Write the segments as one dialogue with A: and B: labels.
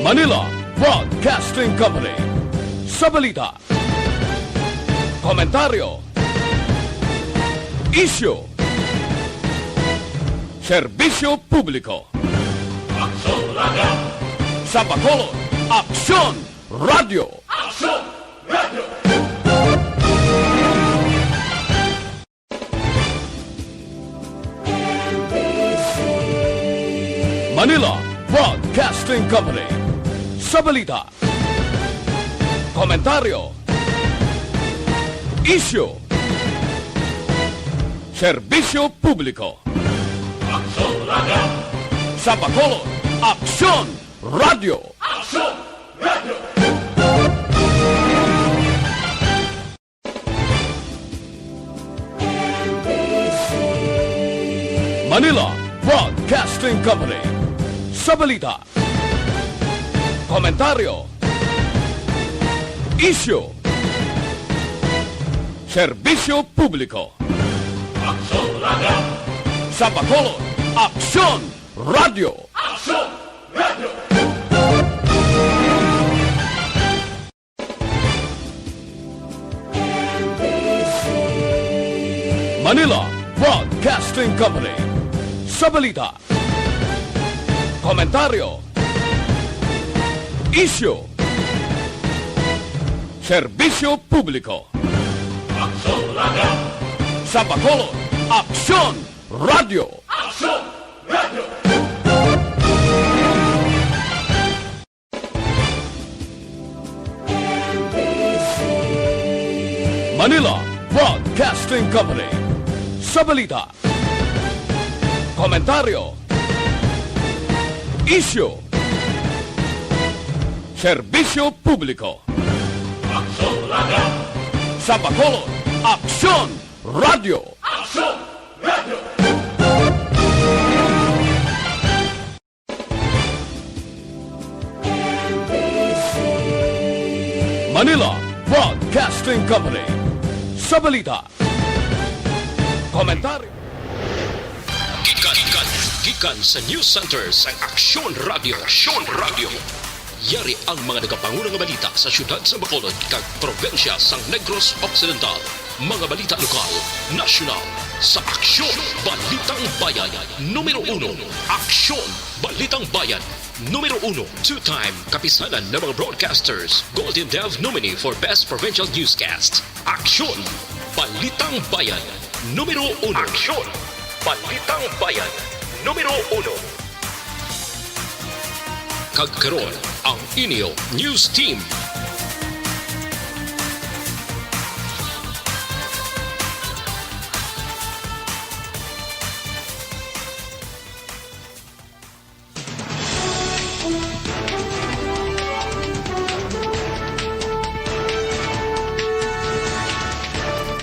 A: Manila Broadcasting Company. Sa balita, komentaryo, isyu, serbisyo publiko.
B: Aksyon Radio!
A: Sa Bacolod, Aksyon Radio!
B: Aksyon Radio!
A: Manila Broadcasting Company. Sa balita, komentaryo, isyu, serbisyo publiko.
B: Aksyon Radio!
A: Sa Bacolod, Aksyon Radio!
B: Aksyon Radio!
A: Manila Broadcasting Company. Sa balita, komentaryo, isyu, serbisyo publiko.
B: Aksyon Radio!
A: Sa Bacolod, Aksyon Radio!
B: Aksyon Radio!
A: Manila Broadcasting Company. Sa balita, komentaryo, isyu, serbisyo publiko.
B: Aksyon Radio!
A: Sa Bacolod, Aksyon Radio!
B: Aksyon Radio!
A: Manila Broadcasting Company. Sa balita, komentaryo, isyu, serbisyo publiko.
B: Aksyon Radio!
A: Sa Bacolod, Aksyon Radio!
B: Aksyon Radio!
A: Manila Broadcasting Company. Sa balita, komentaryo.
C: Gikan sa News Center sa Aksyon Radio. Aksyon Radio. Yari ang mga nagapangunang nga balita sa syudad sa Bacolod kag probensya sang Negros Occidental. Mga balita lokal, nasyonal sa Aksyon Balitang Bayan. Numero 1. Aksyon Balitang Bayan. Numero 1. Two-time kapisanan ng mga broadcasters. Golden Dev nominee for Best Provincial Newscast. Aksyon Balitang Bayan. Numero 1. Aksyon Balitang Bayan. Numero 1. Kagkaroon ang inyo News Team.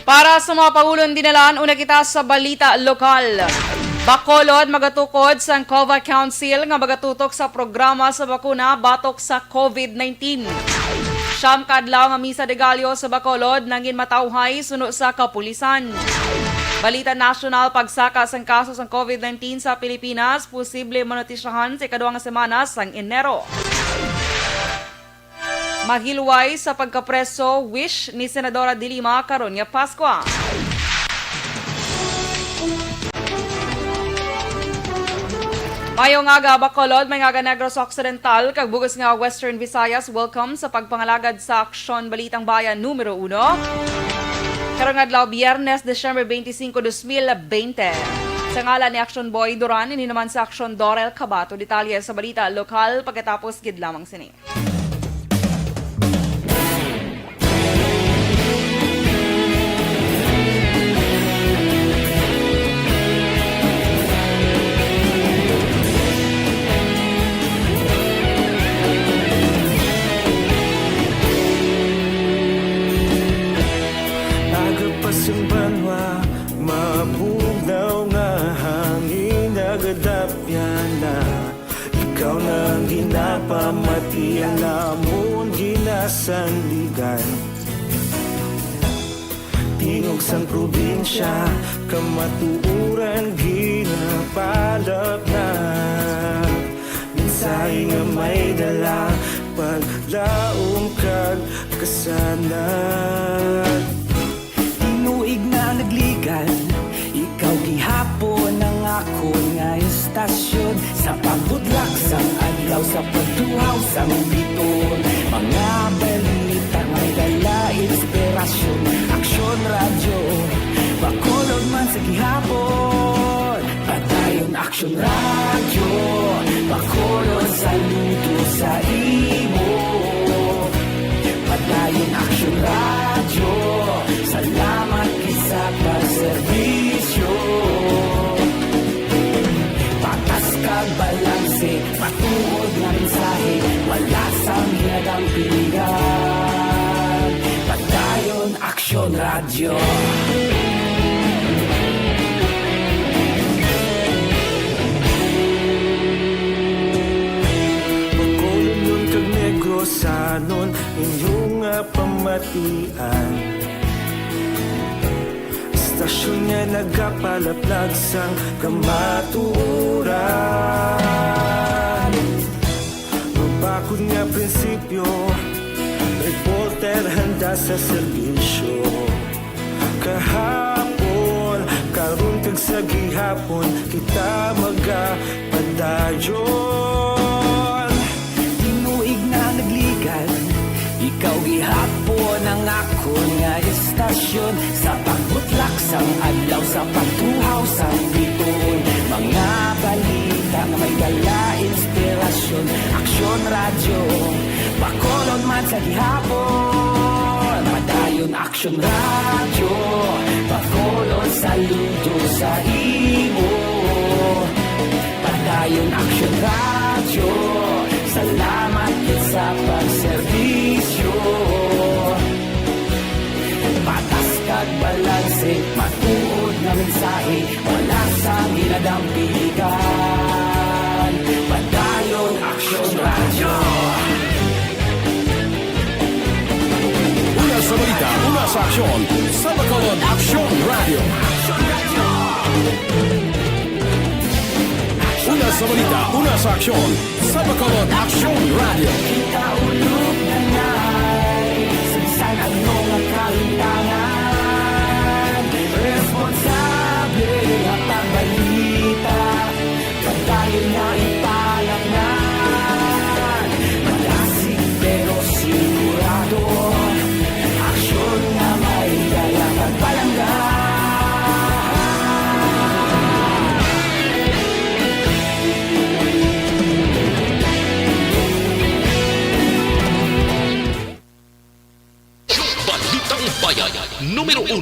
D: Para sa mga pahulong dinalaan, una kita sa balita lokal. Bacolod magatukod sa COVA Council nga magatutok sa programa sa bakuna batok sa COVID-19. Siyam kadlaw nga misa de Gallo sa Bacolod nangin matawhay suno sa kapulisan. Balita national, pagsaka sang kaso sang COVID-19 sa Pilipinas, posible manotisyahan sa ikaduhang semana sang Enero. Mahilway sa pagkapreso, wish ni Senadora Dilima karon nga Pasko. Mayong aga Bacolod, may nga Negros Occidental, kag bugos nga Western Visayas, welcome sa pagpangalagad sa Aksyon Balitang Bayan numero 1. Karong adlaw Biyernes, Desyembre 25, 2020. Sa ngalan ni Aksyon Boy Duran, ini naman sa Aksyon Dorel, Cabatu, detalye sa balita lokal pagkatapos gid lamang sini.
E: Simbanwa, mabugnaw nga hangin nagadapyan na. Ikaw nang ginapamati ang namon ginasandigan. Tingog sang probinsya, kamatuuran ginapalap na. mensahe nga may dala, paglaom kag kasanag.
F: Tinuig na nagligan, ikaw gihapon ang ako nga istasyon. Sa pagbudlak sang adlaw, sa pagtuhaw sang biton, mga balita may dala inspirasyon. Aksyon radyo, bakulog man sa gihapon. Padayon Aksyon radyo, bakulog saludo sa imo. Padayon Aksyon radyo, salamat sa pagserbisyo. Patas kag balanse, patuod nga mensahe, wala sang hinagang pilihan. Padayon Aksyon radyo.
E: Bacolod nun kag Negros sanon inyong nga pamatian. Istasyon nga nagapalaplag sang kamaturan. Mabakod nga prinsipyo, reporter handa sa serbisyo. Kahapon, karon kag sa gihapon, kita magapadayon.
F: Tinuig na nagligan, ikaw gihapon ang ako nga istasyon. Sa pagbutlak sang adlaw, sa pagtuhaw sang biton, mga balita nga may dala inspirasyon. Aksyon radyo, bakolod man sa gihapon. Padayon Aksyon radyo, bakolod saludo sa imo. Padayon Aksyon radyo, salamat sa pagserbisyo. Patas kag balanse, matuod na mensahe, wala sang ginadampiligan. Padayon Aksyon radyo.
A: Una sa balita, una sa aksyon, sa Bacolod Aksyon Radio. Una sa balita, una sa aksyon, sa Bacolod Aksyon Radio.
F: Kita ulog na na'y sinsan ang mga kalintangan. Responsable at pagbalita, pagdayon na ipalaknan. Malasig pero sigurado, aksyon na may dala pagpalanggan.
C: Balitang Bayan, Numero 1.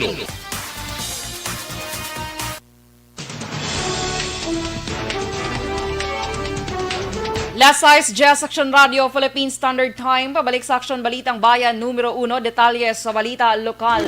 D: Last size, Jazz Aksyon Radio, Philippine Standard Time. Pabalik sa Aksyon Balitang Bayan, Numero 1, detalye sa balita lokal.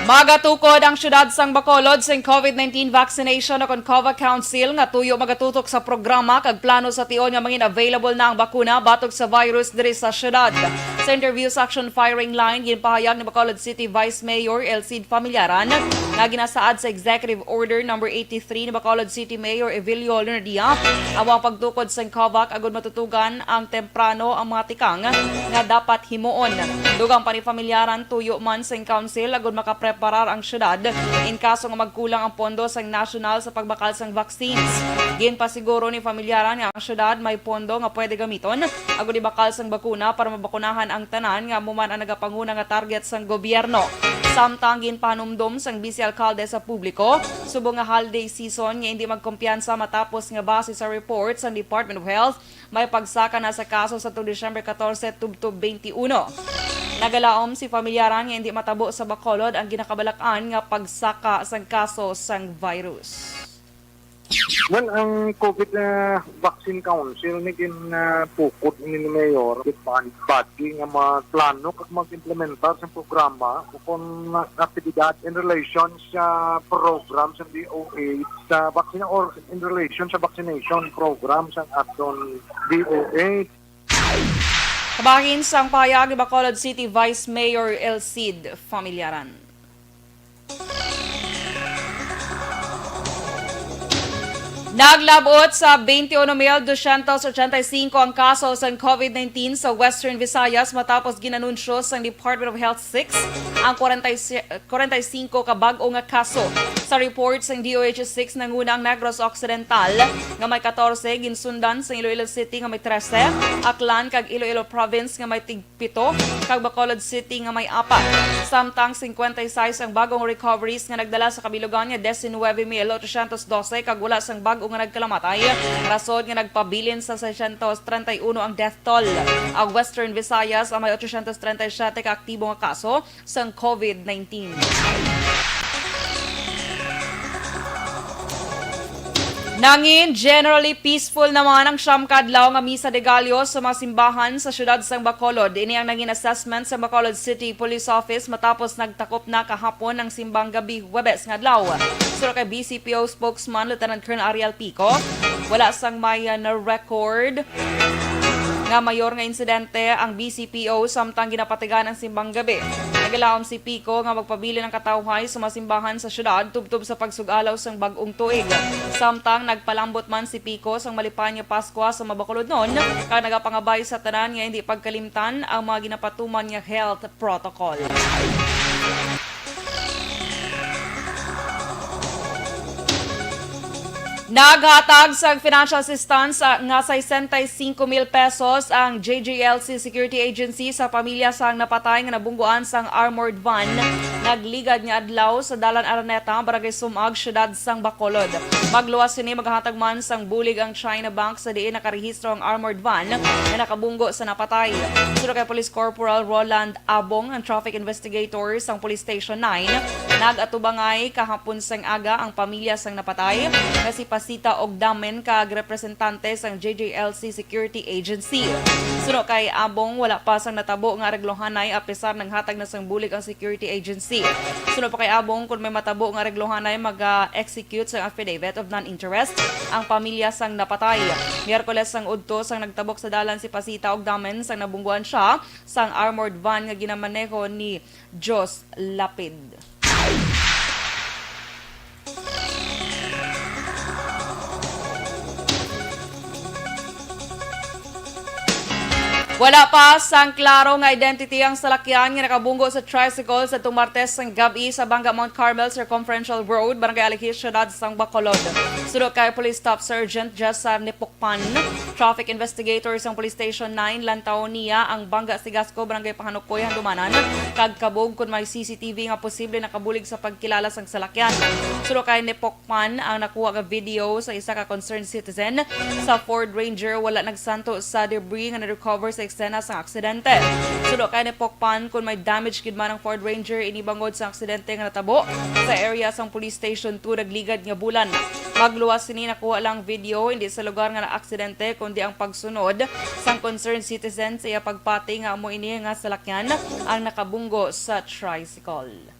D: Magatukod ang syudad sang Bacolod sa COVID-19 vaccination o COVA Council nga tuyo magatutok sa programa kag plano sa tion nga mangin available na ang bakuna batok sa virus diri sa syudad. Sa interview sa Action Firing Line, ginpahayag ni Bacolod City Vice Mayor Elcid Familiaran nga ginasaad sa Executive Order No. 83 ni Bacolod City Mayor Evilio Lunardia awang pagtukod sa COVAC agud matutugan ang temprano ang mga tikang nga dapat himuon. Dugang pa ni Familiaran tuyo man sa council agud makapreparar ang syudad in kaso nga magkulang ang pondo sa national sa pagbakal sang vaccines. Ginpasiguro ni Familiaran nga ang syudad may pondo nga pwede gamiton agud ibakal sang bakuna para mabakunahan ang tanan nga muman ang nagapanguna nga target sang gobyerno. Samtang ginpanumdum sang Vice Alcalde sa publiko, subong nga holiday season nga hindi magkumpiyansa matapos nga base sa report sa Department of Health, may pagsaka na sa kaso sa December 14 tubtob 21. Nagalaom si Familiaran nga hindi matabo sa Bacolod ang ginakabalakan nga pagsaka sang kaso sang virus.
G: Man ang COVID na vaccine council ni pukot ni Mayor bati nga plano kag mag-implementar sa programa kung aktibidad in relation sa program sa DOA sa vaccine or in relation sa vaccination program sa aton DOA.
D: Kabahin sang payag ni Bacolod City Vice Mayor Elcid Familiaran. Naglabot sa 21,285 ang kaso sa COVID-19 sa Western Visayas matapos ginanunsyo sa Department of Health 6 ang 45 ka bag-o nga kaso. Sa report sa DOH 6 nangunang Negros Occidental nga may 14, ginsundan sa Iloilo City nga may 13, Aklan kag Iloilo Province nga may 7, kag Bacolod City nga may 4. Samtang 56 ang bagong recoveries nga nagdala sa kabilugan nga 19,812 kag wala sang bag-o nga nagkalamatay. Rason nga nagpabilin sa 631 ang death toll. Ang Western Visayas ang may 837 ka aktibo nga kaso sa COVID-19. Nangin, generally peaceful naman ang siyam kadlaw nga misa de Gallo sa mga simbahan sa syudad sang Bacolod. Ini ang nangin assessment sa Bacolod City Police Office matapos nagtakop na kahapon ng simbang gabi Huwebes nga adlaw. Suro kay BCPO spokesman Lieutenant Colonel Ariel Pico, wala sang may na-record nga mayor nga insidente ang BCPO samtang ginapatigan ang simbang gabi. Nagalaom si Pico nga magpabili ng katawhay sa masimbahan sa syudad tubtob sa pagsugalaw sang bag-ong tuig. Samtang nagpalambot man si Pico sang malipay nga Pasko sa Mabacolod noon kag nagapangabay sa tanan nga hindi pagkalimtan ang mga ginapatuman nga health protocol. Naghatag sa financial assistance nga 65,000 pesos ang JJLC Security Agency sa pamilya sang napatay nga nabungguan sang armored van nagligad nga adlaw sa Dalan Araneta, Barangay Sumag, syudad sang Bacolod. Magluwas sini maghatag man sang bulig ang China Bank sa diin nakarehistro ang armored van nga nakabunggo sa napatay. Suro kay Police Corporal Roland Abong, ang traffic investigator sang Police Station 9, nagatubangay kahapon sang aga ang pamilya sang napatay nga si Pasita Ogdamen kag representante sang JJLC Security Agency. Suno kay Abong, wala pa sang natabo nga reglohanay apisar ng hatag na sang bulig ang security agency. Suno pa kay Abong, kung may matabo nga reglohanay mag-execute sang affidavit of non-interest ang pamilya sang napatay. Miyerkules sang udto sang nagtabok sa dalan si Pasita Ogdamen sang nabungguan siya sang armored van nga ginamaneho ni Jos Lapid. Wala pa sang klaro nga identity ang salakyan nga nakabunggo sa tricycle sa Martes sang gabi sa Banga Mount Carmel Circumferential Road, Barangay Alikis, syudad sang Bacolod. Sunod kay Police Staff Sergeant Jessar Nepokpan, traffic investigator sang Police Station 9, lantaw niya ang Banga Sigasco, Barangay Pahanukoy, Handumanan, kag kabog kung may CCTV nga posible nakabulig sa pagkilala sang salakyan. Sunod kay Nepokpan ang nakuha nga video sa isa ka concerned citizen sa Ford Ranger, wala nagsanto sa debris nga na-recover sa eksena sa aksidente. Sudo kay ni Pokpan kung may damage gid man ang Ford Ranger inibangod sa aksidente nga natabo sa area sang Police Station 2 nagligad nga bulan. Magluwas sini nakuha lang video hindi sa lugar nga na-aksidente kundi ang pagsunod sang concerned citizen sa iya pagpati nga amo ini nga salakyan ang nakabunggo sa tricycle.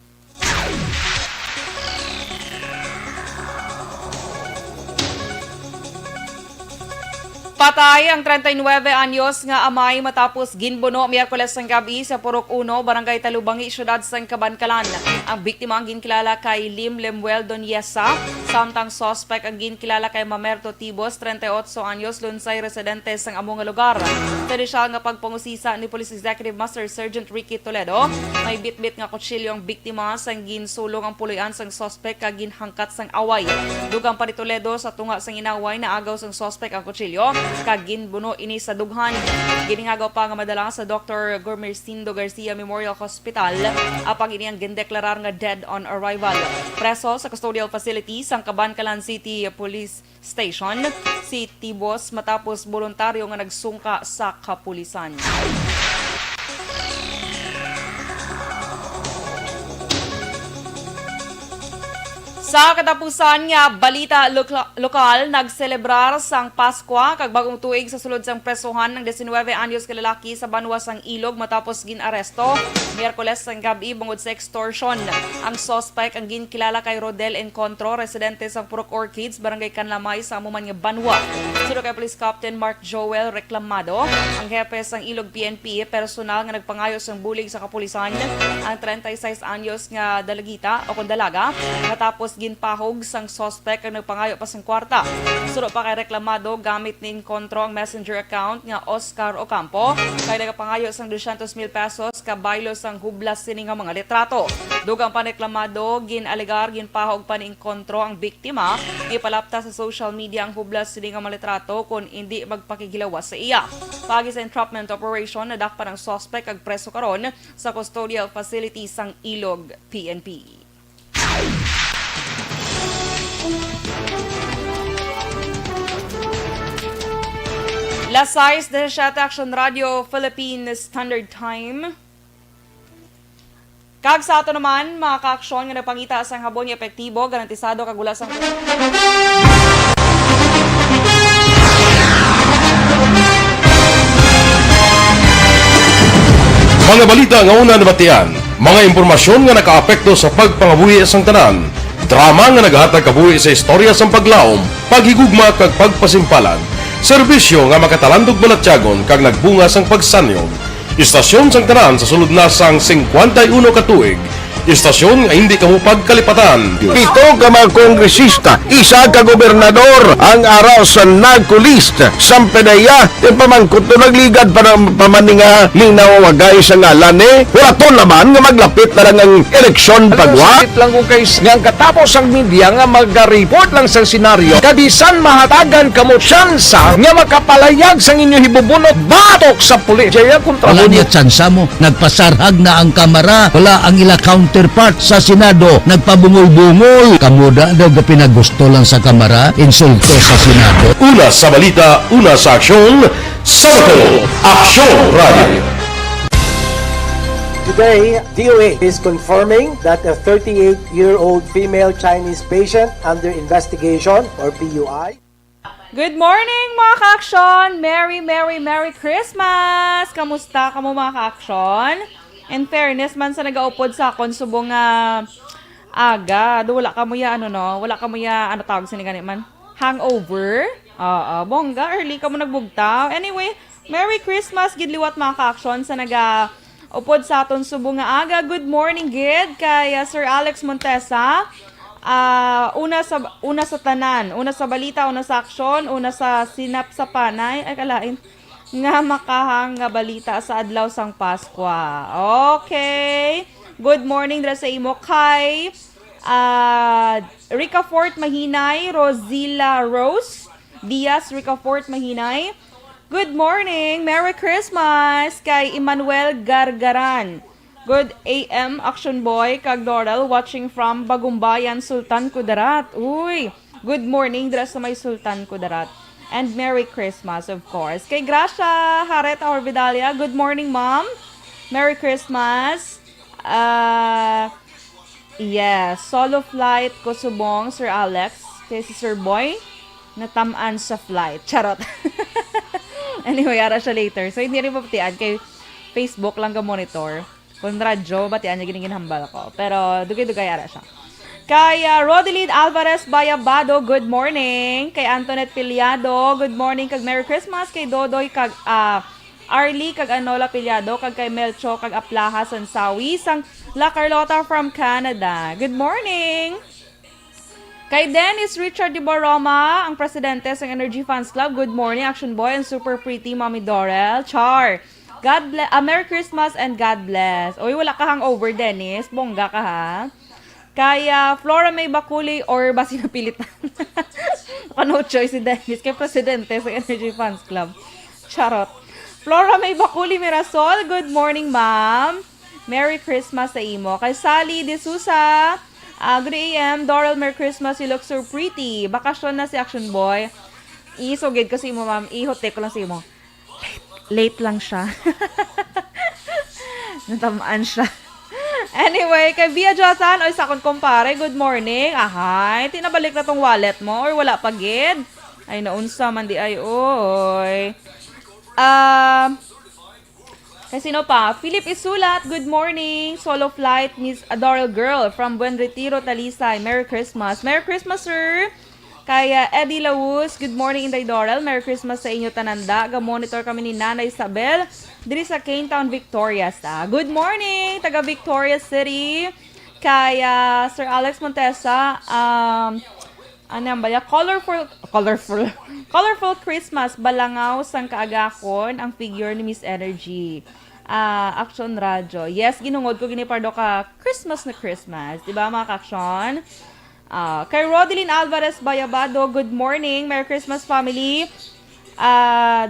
D: Patay ang 39 anyos nga amay matapos ginbuno Miyerkules sang gabi sa Purok 1, Barangay Talubangi, syudad sang Kabankalan. Ang biktima ang ginkilala kay Lim Lemuel Doniesa, samtang suspect ang ginkilala kay Mamerto Tibos, 38 anyos, lunsay residente sang amo nga lugar. Tradisyal nga pagpangusisa ni Police Executive Master Sergeant Ricky Toledo, may bitbit nga kutsilyo ang biktima sang ginsulong ang puloy-an sang suspect kag ginhangkat sang away. Dugang pa ni Toledo sa tunga sang inaway na agaw sang suspect ang kutsilyo kag ginbuno ini sa dughan. Giningagaw pa nga madala sa Dr. Gomercindo Garcia Memorial Hospital apang ini ang gindeklarar nga dead on arrival. Preso sa custodial facility sang Kabankalan City Police Station si Tibos matapos voluntaryo nga nagsungka sa kapulisan. Sa katapusan nga balita lokal, nagselebrar sang Pasko kag bagong tuig sa sulod sang presohan ng 19 anyos ka lalaki sa banwa sang Ilog matapos ginaresto Miyerkules sang gabi bungod sa extortion. Ang suspect ang ginkilala kay Rodel Encontro, residente sang Purok Orchids, Barangay Kanlamay sa amuman nga banwa. Sunod kay Police Captain Mark Joel Reclamado, ang hepe sang Ilog PNP, personal nga nagpangayo sang bulig sa kapulisan ang 36 anyos nga dalagita o kung dalaga matapos ginpahog sang suspect ang nagpangayo pa sang kwarta. Suro pa kay reklamado gamit ning kontro ang messenger account nga Oscar Ocampo kay nagapangayo sang 200,000 pesos kabaylo sang hublas sini nga mga litrato. Dugang pa reklamado ginalegar ginpahog pa ning kontro ang biktima ipalapta sa social media ang hublas sini nga mga litrato kung hindi magpakigilawas sa iya. Pagi sa entrapment operation nadakpan ang suspect ag preso karon sa custodial facility sang Ilog PNP. Las 6:17 Aksyon Radio Philippine Standard Time. Kag sa ato naman, mga ka-aksyon nga nagpangita sa habon nga epektibo, garantisado kagulas ang
A: Mga balita nga una nabatian, mga impormasyon nga nakaapekto sa pagpangabuhi sang tanan, drama nga naghatag kabuhi sa istorya sang paglaom, paghigugma kag pagpasimpalan, serbisyo nga makatalandog balatyagon kag nagbunga sang pagsanyog, istasyon sang tanan sa sulod na sang 51 ka tuig, istasyon nga hindi kamo pagkalipatan.
H: Ito ka mga kongresista, isa ka gobernador, ang araw sa nagkulist, sampedaya, yung pamangkot na nagligad para pamaninga ning nawagay sa ngalan wala to naman nga maglapit na lang ang eleksyon pagwa. Sakit lang ko guys, nga katapos ang media nga mag-report lang sa senaryo, kadisan mahatagan kamo tsansa nga makapalayag sa inyo hibubunot batok sa pulis. Jaya kontra
I: wala niya tsansa mo, nagpasarhag na ang kamera, wala ang ila counterpart sa Senado, nagpabungol-bungol. Kamuda daw ga pinagusto lang sa kamera, insulto sa Senado.
A: Una sa balita, una sa aksyon, Sabado, Aksyon Radio.
J: Today, DOA is confirming that a 38-year-old female Chinese patient under investigation, or PUI.
D: Good morning mga ka-aksyon! Merry Christmas! Kamusta ka mo mga ka-aksyon? In fairness man sa nagaupod sa akon subong aga, wala ka mo ya wala ka mo ya tawag sini gani man? Hangover? Bongga, early ka mo nagbugtaw. Anyway, Merry Christmas gidliwat mga ka-aksyon sa upod sa aton subong nga aga. Good morning gid kay Sir Alex Montesa. Una sa tanan, una sa balita, una sa aksyon, una sa sinap sa panay, ay kalain nga makahang nga balita sa adlaw sang Pasko. Okay. Good morning dra sa imo kay Rica Fort Mahinay, Rosilla Rose Diaz, Rica Fort Mahinay. Good morning, Merry Christmas kay Emmanuel Gargaran. Good AM, Action Boy, kag Dorel, watching from Bagumbayan, Sultan Kudarat. Uy, good morning dra sa may Sultan Kudarat. And Merry Christmas, of course. Kay Gracia Hareta Orvidalia, good morning, Mom. Merry Christmas. Yes, solo flight ko subong, Sir Alex. Kay si Sir Boy, natamaan sa flight. Charot. Anyway, ara siya later. So, hindi rin papatian. Kay Facebook lang ka monitor. Kung radyo, batian niya ginihambal ko. Pero, dugay-dugay ara siya. Kay Rodelyn Alvarez Bayabado, good morning. Kay Antoinette Piliado, good morning. Kag Merry Christmas. Kay Dodoy, kag Arlie, kag Anola Piliado, kag kay Melcho, kag Aplaha Sansawi, sang La Carlota from Canada. Good morning. Kay Dennis Richard de Baroma, ang presidente ng Energy Fans Club, good morning. Action Boy and super pretty Mommy Dorel. Char. God bless. Merry Christmas and God bless. Oy, wala ka hangover, Dennis. Bongga ka ha. Kaya Flora May Bakuli or basi napilitan. No choice si Dennis kay presidente sa Energy Fans Club. Charot. Flora May Bakuli Mirasol, good morning ma'am. Merry Christmas sa imo. Kay Sally De Sousa, good AM. Dorel, Merry Christmas. You look so pretty. Bakasyon na si Action Boy. Isogid kasi mo ma'am. Ihote ko lang sa imo. Late lang siya. Natamaan siya. Anyway, kay Via Josan, oy sakon kumpare, good morning. Ahay, tinabalik na tong wallet mo or wala pa gid? Ay naunsa man di ay oy. Kay sino pa? Philip Isulat, good morning. Solo flight Miss Dorel Girl from Buen Retiro, Talisay. Merry Christmas. Merry Christmas, sir. Kay Eddie Laus, good morning Inday Dorel. Merry Christmas sa inyo tananda. Ga-monitor kami ni Nanay Isabel diri sa Cane Town, Victoria. Good morning, taga Victoria City. Kay Sir Alex Montesa, ano yan ba? Colorful Christmas, balangaw sang kaagakon ang figure ni Miss Energy. Aksyon Radyo. Yes, ginungod ko ginipardo ka Christmas na Christmas. Diba mga ka-aksyon? Kay Rodeline Alvarez Bayabado, good morning. Merry Christmas family.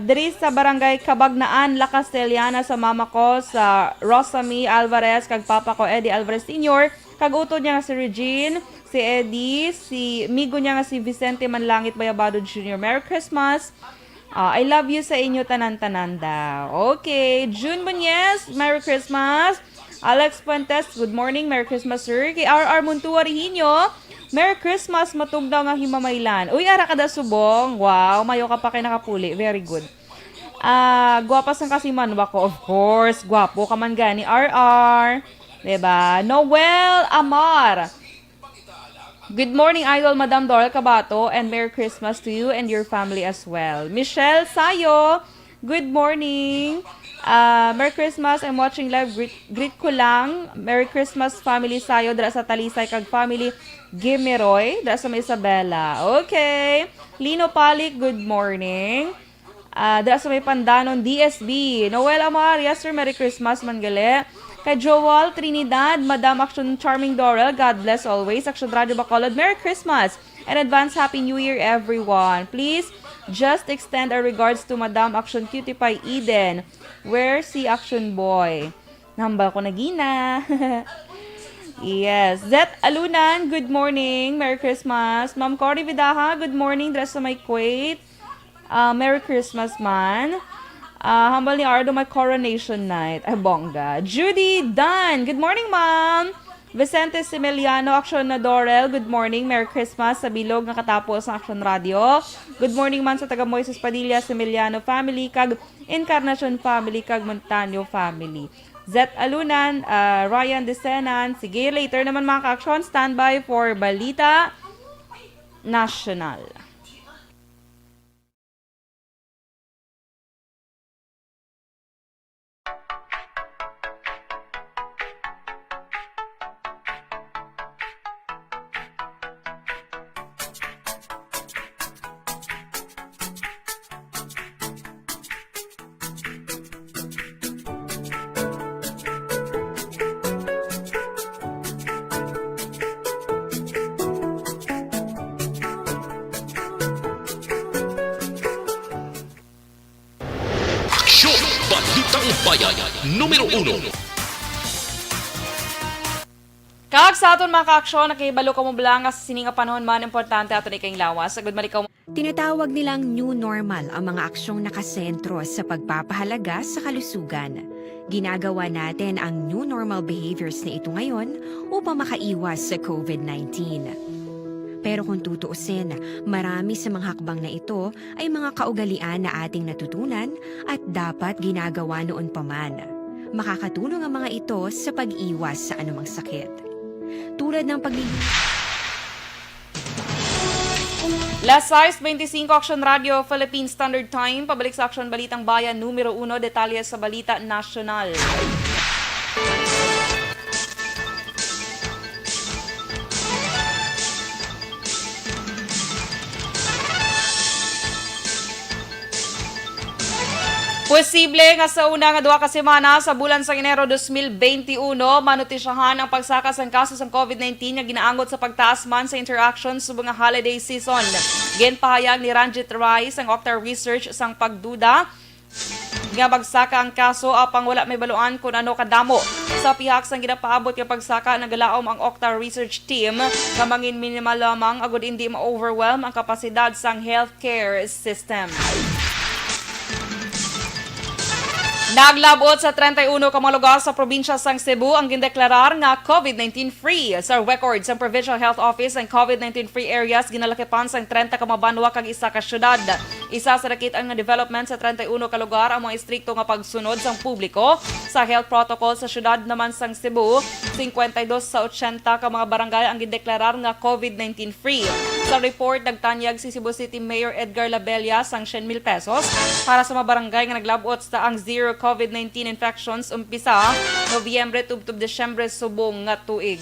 D: Diri sa barangay Kabagnaan, La Castellana sa mama ko, sa Rosamy Alvarez, kag papa ko Eddie Alvarez Sr., kag utod niya nga si Regine, si Eddie, si migo niya nga si Vicente Manlangit Bayabado Jr. Merry Christmas. I love you sa inyo tanan-tanan daw. Okay, June Muñez, Merry Christmas. Alex Fuentes, good morning, Merry Christmas sir. Kay RR Muntua Rihinyo, Merry Christmas, matugdaw nga himamaylan. Uy, ara ka da subong. Wow, mayo ka pa kay nakapuli. Very good. Gwapas ng kasiman ba ko? Of course, gwapo ka man gani. RR. Diba? Noel Amar. Good morning, Idol Madam Dorel Cabato, and Merry Christmas to you and your family as well. Michelle Sayo, good morning. Merry Christmas, I'm watching live. Greet ko lang. Merry Christmas, family Sayo. Dara sa Talisay kag family Gimeroy. Dara sa may Isabela. Okay. Lino Palik, good morning. Dara sa may Pandanon, DSB. Noel Amar, yes sir, Merry Christmas, Mangale. Kay Joel Trinidad, Madam Aksyon Charming Dorel, God bless always. Aksyon Radio Bacolod, Merry Christmas and advance Happy New Year everyone. Please just extend our regards to Madam Aksyon Cutie Pie Eden. Where si Action Boy? Nambal ko na gina. Yes. Zet Alunan, good morning. Merry Christmas. Ma'am Cory Vidaha, good morning. Dress sa may Kuwait. Merry Christmas man. Hambal ni Ardo, my coronation night. Ay, bongga. Judy Dunn, good morning ma'am. Vicente Similiano, Aksyon na Dorel, good morning. Merry Christmas sa bilog na katapos ng Aksyon Radio. Good morning man sa taga Moises Padilla, Similiano family, kag Encarnacion family, kag Montaño family. Zet Alunan, Ryan Desenan. Sige, later naman mga ka-aksyon, standby for Balita National.
C: Aksyon! Balitang Bayan, Numero 1.
D: Kag sa aton mga ka-aksyon, nakihibalo ka mo blang nga sa sininga panahon man importante aton ikayong lawas. Sagod malikaw mo.
K: Tinatawag nilang new normal ang mga aksyong nakasentro sa pagpapahalaga sa kalusugan. Ginagawa natin ang new normal behaviors na ito ngayon upang makaiwas sa COVID-19. Pero kung tutuusin, marami sa mga hakbang na ito ay mga kaugalian na ating natutunan at dapat ginagawa noon pa man. Makakatulong ang mga ito sa pag-iwas sa anumang sakit. Tulad ng
D: Last 6:25 Aksyon Radio, Philippine Standard Time. Pabalik sa Aksyon Balitang Bayan, Numero 1, detalye sa Balita National. Posible nga sa una nga duha ka semana sa bulan sa Enero 2021 manutisyahan ang pagsakas ng kaso sa COVID-19 nga ginaangot sa pagtaas man sa interactions subong nga holiday season. Ginpahayag ni Ranjit Rai sang Octar Research sang pagduda nga bagsaka ang kaso apang wala may baluan kung ano kadamo. Sa pihak sang ginapaabot nga pagsaka nagalaom ang Octar Research Team nga mangin minimal lamang agud hindi ma-overwhelm ang kapasidad sang healthcare system. Naglabot sa 31 ka mga lugar sa probinsya sang Cebu ang gindeklarar nga COVID-19 free. Sa record sa Provincial Health Office ang COVID-19 free areas ginalakipan sang 30 ka mabanwa kag isa ka syudad. Isa sa nakit ang development sa 31 ka lugar ang mga istrikto nga pagsunod sang publiko sa health protocol sa syudad naman sang Cebu. 52 sa 80 ka mga barangay ang gindeklarar nga COVID-19 free. Sa report nagtanyag si Cebu City Mayor Edgar Labella sang 100,000 pesos para sa mga barangay nga naglabot sa ang zero COVID-19 infections umpisa Nobyembre tubtob Desyembre subong nga tuig.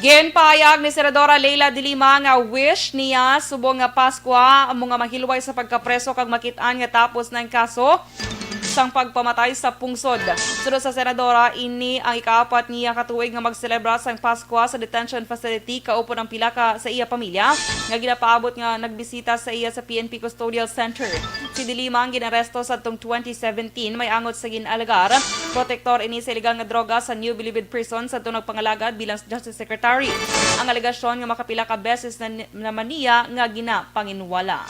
D: Ginpahayag ni Senadora Leila de Lima nga wish niya subong nga Pasko amo nga mahilway sa pagkapreso kag makitaan nga tapos ng kaso sang pagpamatay sa pungsod. Sunod sa Senadora, ini ang ikaapat niya katuig nga magselebra sang Pasko sa detention facility kaupo ng pila ka sa iya pamilya nga ginapaabot nga nagbisita sa iya sa PNP Custodial Center. Si de Lima ang ginaresto sa tong 2017 may angot sa ginalagar protektor ini sa iligal nga droga sa New Bilibid Prison sa tunang pangalagad bilang Justice Secretary. Ang alegasyon nga makapila ka beses naman niya nga ginapanginwala.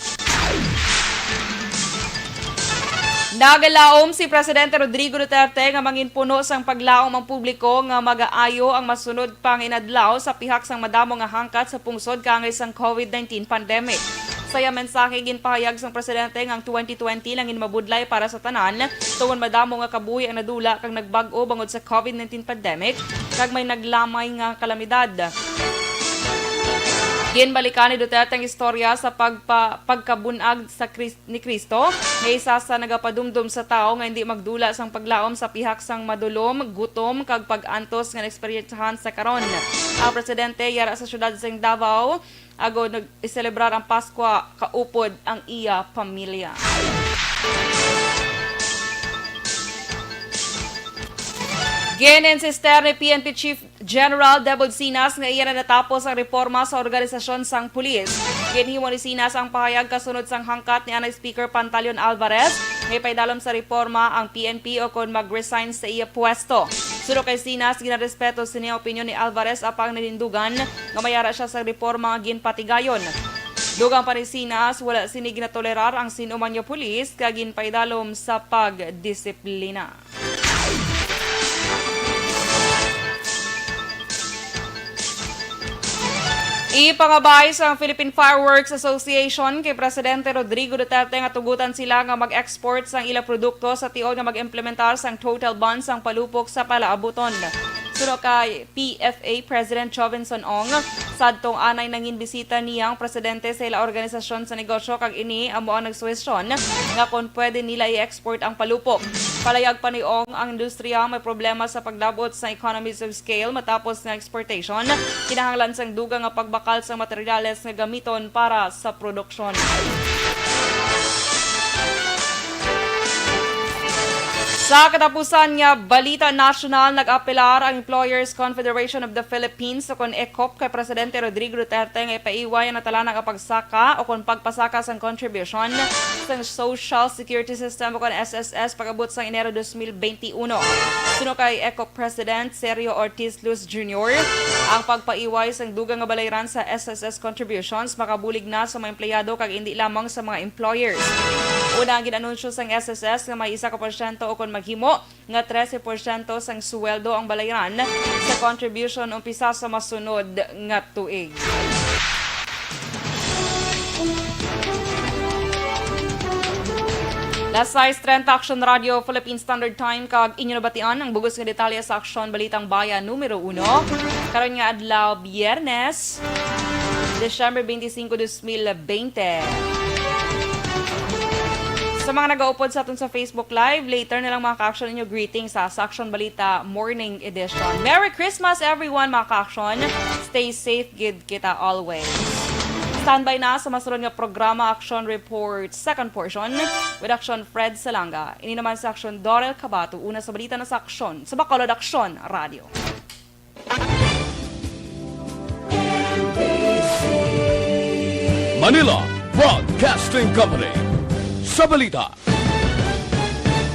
D: Nagalaom si Presidente Rodrigo Duterte nga manginpuno sang paglaom ang publiko nga magaayo ang masunod pang inadlaw sa pihak sang madamo nga hangkat sa pungsod kangay sang COVID-19 pandemic. Saya mensahe ginpahayag sang presidente ngang 2020 lang mabudlay para sa tanan tungod madamo nga kabuhi ang nadula kag nagbag-o bangod sa COVID-19 pandemic kag may naglamay nga kalamidad. Ginbalikan ni Duterte ang istorya sa pagkabunag ni Kristo nga isa sa nagapadumdum sa tao nga hindi magdula sang paglaom sa pihak sang madulom, gutom kag pag-antos nga eksperyensyahan sa karon. Ang presidente yara sa syudad sang Davao ago nag-celebrar ang Pasko kaupod ang iya pamilya. Gin-insister ni PNP Chief General Debod Sinas nga iya na natapos ang reforma sa organisasyon sang pulis. Ginhimo ni Sinas ang pahayag kasunod sang hangkat ni Anay Speaker Pantaleon Alvarez ngay paidalom sa reforma ang PNP o kon mag-resign sa iya pwesto. Suno kay Sinas, ginarespeto siya opinyon ni Alvarez apang nanindugan nga mayara siya sa reforma ginpatigayon. Dugang pa ni Sinas, wala sini ginatolerar ang sinuman niya pulis kag ginpaidalom sa pagdisiplina. Ipangabay sa Philippine Fireworks Association kay Presidente Rodrigo Duterte nga tugutan sila nga mag-export sang ilang produkto sa tiod nga mag-implementar sang total ban sang palupok sa palaabuton. Suno kay PFA President Jovinson Ong, sadtong anay nangin bisita niyang presidente sa ilang organisasyon sa negosyo kag ini amo ang nagsuwestyon nga kung pwede nila i-export ang palupok. Palayag pa ni Ong ang industriya may problema sa pagdabot sa economies of scale matapos ng exportation. Kinahanglan sang dugang nga pagbakal sa materyales nga gamiton para sa produksyon. Sa katapusan nga balita nasyonal, nag-apelar ang Employers Confederation of the Philippines o kon ECOP kay Presidente Rodrigo Duterte nga ipaiway na talanang pagsaka o kon pagpasaka sang contribution sa Social Security System o kon SSS pag-abot sa Enero 2021. Suno kay ECOP President Sergio Ortiz Luz Jr., ang pagpaiway sang dugang nga balayran sa SSS contributions makabulig na sa mga empleyado kag hindi lamang sa mga employers. Una ang ginanunsyo sang SSS nga may 1% o kon maghimo nga 13% sang suweldo ang balayran sa contribution umpisa sa masunod nga tuig. Last size 30 Aksyon Radio Philippine Standard Time kag inyo nabatian ang bugos nga detalye sa Aksyon Balitang Bayan Numero 1 karon nga adlaw Biyernes December 25, 2020. Sa mga nag-aupod sa atin sa Facebook Live, later na lang mga ka-aksyon ninyo greetings sa Aksyon Balita Morning Edition. Merry Christmas everyone mga ka-aksyon. Stay safe, gid kita always. Standby na sa masunod nga programa Aksyon Report second portion with Aksyon Fred Salanga. Ini naman sa Aksyon Dorel Cabatu, una sa balita na sa Aksyon sa Bacolod Aksyon Radio.
C: Manila Broadcasting Company. Sa balita,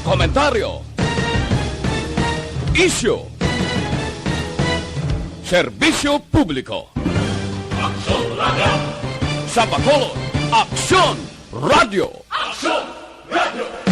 C: komentaryo, isyu, serbisyo publiko.
B: Aksyon Radio!
C: Sa Bacolod, Aksyon Radio!
B: Aksyon Radio!